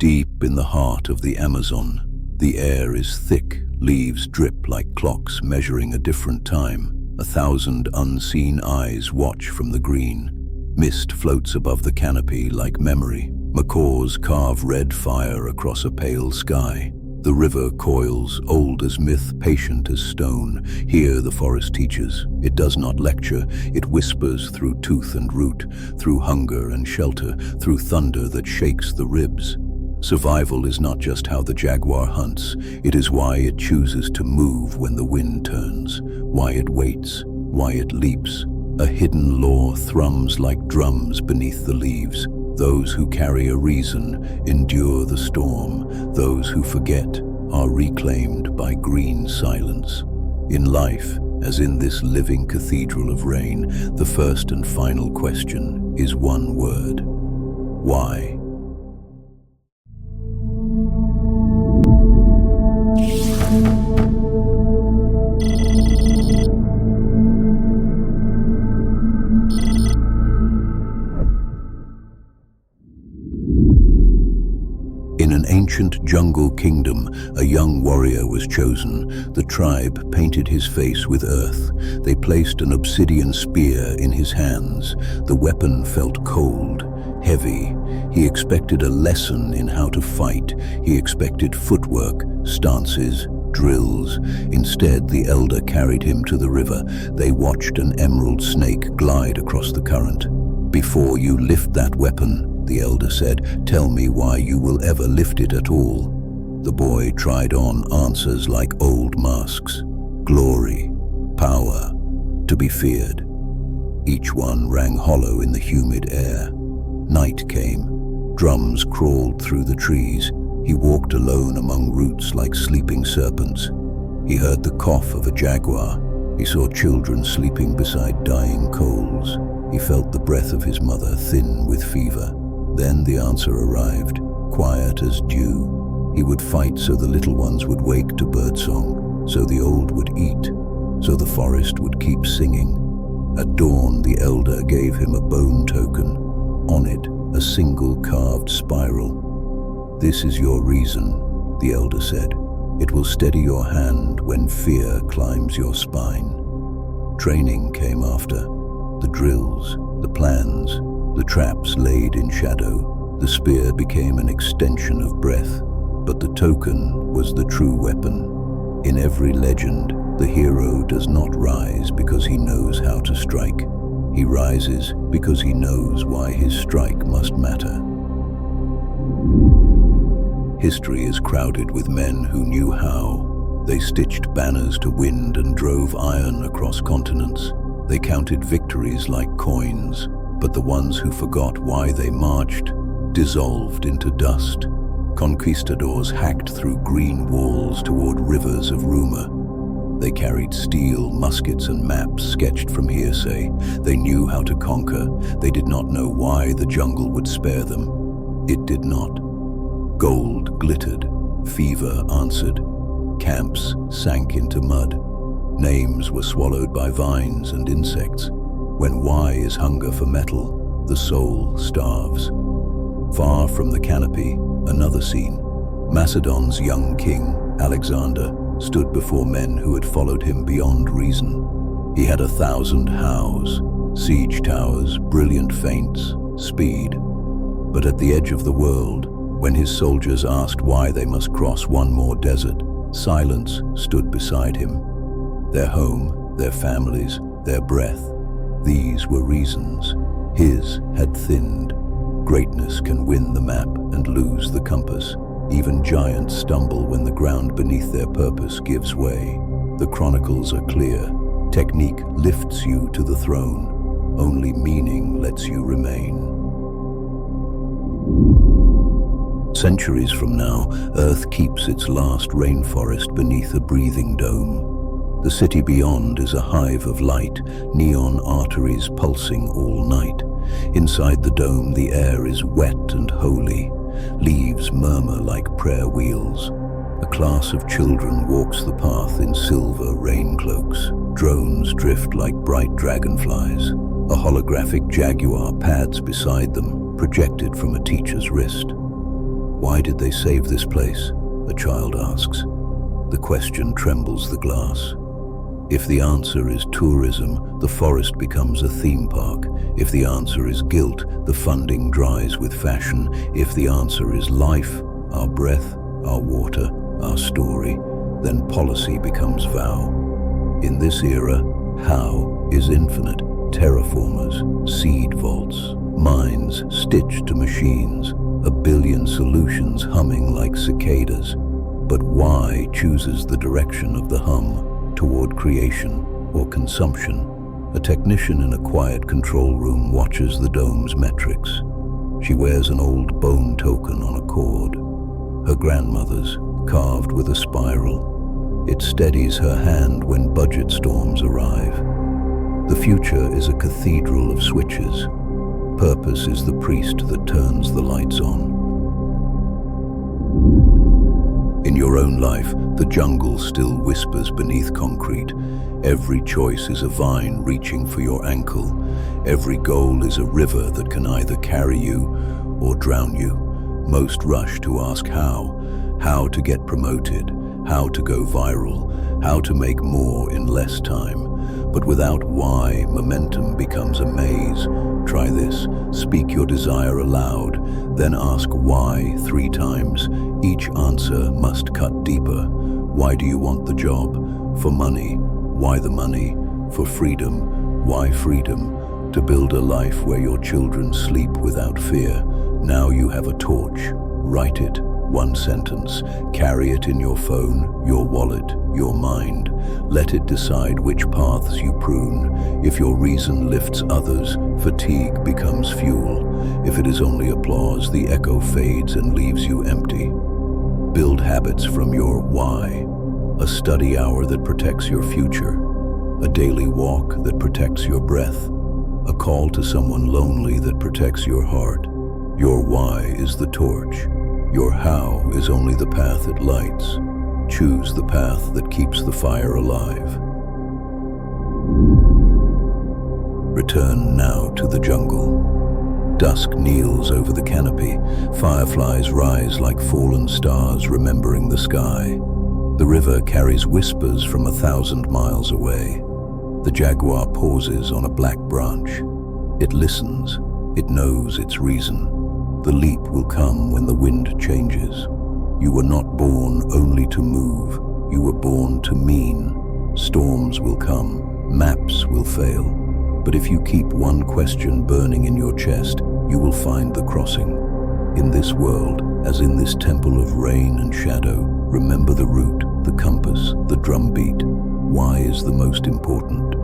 Deep in the heart of the Amazon, the air is thick, leaves drip like clocks measuring a different time. 1,000 unseen eyes watch from the green. Mist floats above the canopy like memory. Macaws carve red fire across a pale sky. The river coils, old as myth, patient as stone. Here the forest teaches. It does not lecture, it whispers through tooth and root, through hunger and shelter, through thunder that shakes the ribs. Survival is not just how the jaguar hunts, it is why it chooses to move when the wind turns, why it waits, why it leaps. A hidden law thrums like drums beneath the leaves. Those who carry a reason endure the storm. Those who forget are reclaimed by green silence. In life, as in this living cathedral of rain, the first and final question is one word: why? In an ancient jungle kingdom, a young warrior was chosen. The tribe painted his face with earth. They placed an obsidian spear in his hands. The weapon felt cold, heavy. He expected a lesson in how to fight. He expected footwork, stances, drills. Instead, the elder carried him to the river. They watched an emerald snake glide across the current. "Before you lift that weapon," the elder said, "tell me why you will ever lift it at all." The boy tried on answers like old masks. Glory, power, to be feared. Each one rang hollow in the humid air. Night came. Drums crawled through the trees. He walked alone among roots like sleeping serpents. He heard the cough of a jaguar. He saw children sleeping beside dying coals. He felt the breath of his mother, thin with fever. Then the answer arrived, quiet as dew. He would fight so the little ones would wake to birdsong, so the old would eat, so the forest would keep singing. At dawn, the elder gave him a bone token. On it, a single carved spiral. "This is your reason," the elder said. "It will steady your hand when fear climbs your spine." Training came after. The drills, the plans, the traps laid in shadow. The spear became an extension of breath, but the token was the true weapon. In every legend, the hero does not rise because he knows how to strike. He rises because he knows why his strike must matter. History is crowded with men who knew how. They stitched banners to wind and drove iron across continents. They counted victories like coins, but the ones who forgot why they marched dissolved into dust. Conquistadors hacked through green walls toward rivers of rumor. They carried steel, muskets, and maps sketched from hearsay. They knew how to conquer. They did not know why the jungle would spare them. It did not. Gold glittered. Fever answered. Camps sank into mud. Names were swallowed by vines and insects. When why is hunger for metal, the soul starves. Far from the canopy, another scene. Macedon's young king, Alexander, stood before men who had followed him beyond reason. He had 1,000 hows, siege towers, brilliant feints, speed. But at the edge of the world, when his soldiers asked why they must cross one more desert, silence stood beside him. Their home, their families, their breath, these were reasons. His had thinned. Greatness can win the map and lose the compass. Even giants stumble when the ground beneath their purpose gives way. The Chronicles are clear. Technique lifts you to the throne. Only meaning lets you remain. Centuries from now, Earth keeps its last rainforest beneath a breathing dome. The city beyond is a hive of light, neon arteries pulsing all night. Inside the dome, the air is wet and holy. Leaves murmur like prayer wheels. A class of children walks the path in silver rain cloaks. Drones drift like bright dragonflies. A holographic jaguar pads beside them, projected from a teacher's wrist. Why did they save this place? A child asks. The question trembles the glass. If the answer is tourism, the forest becomes a theme park. If the answer is guilt, the funding dries with fashion. If the answer is life, our breath, our water, our story, then policy becomes vow. In this era, how is infinite. Terraformers, seed vaults, minds stitched to machines, a billion solutions humming like cicadas. But why chooses the direction of the hum toward creation or consumption? A technician in a quiet control room watches the dome's metrics. She wears an old bone token on a cord. Her grandmother's, carved with a spiral. It steadies her hand when budget storms arrive. The future is a cathedral of switches. Purpose is the priest that turns the lights on. In your own life, the jungle still whispers beneath concrete. Every choice is a vine reaching for your ankle. Every goal is a river that can either carry you or drown you. Most rush to ask how to get promoted, how to go viral, how to make more in less time. But without why, momentum becomes a maze. Try this, speak your desire aloud, then ask why 3 times. Each answer must cut deeper. Why do you want the job? For money. Why the money? For freedom. Why freedom? To build a life where your children sleep without fear. Now you have a torch. Write it. 1 sentence. Carry it in your phone, your wallet, your mind. Let it decide which paths you prune. If your reason lifts others, fatigue becomes fuel. If it is only applause, the echo fades and leaves you empty. Build habits from your why. A study hour that protects your future. A daily walk that protects your breath. A call to someone lonely that protects your heart. Your why is the torch. Your how is only the path it lights. Choose the path that keeps the fire alive. Return now to the jungle. Dusk kneels over the canopy. Fireflies rise like fallen stars remembering the sky. The river carries whispers from 1,000 miles away. The jaguar pauses on a black branch. It listens. It knows its reason. The leap will come when the wind changes. You were not born only to move. You were born to mean. Storms will come. Maps will fail. But if you keep one question burning in your chest, you will find the crossing. In this world, as in this temple of rain and shadow, remember the route, the compass, the drumbeat. Why is the most important?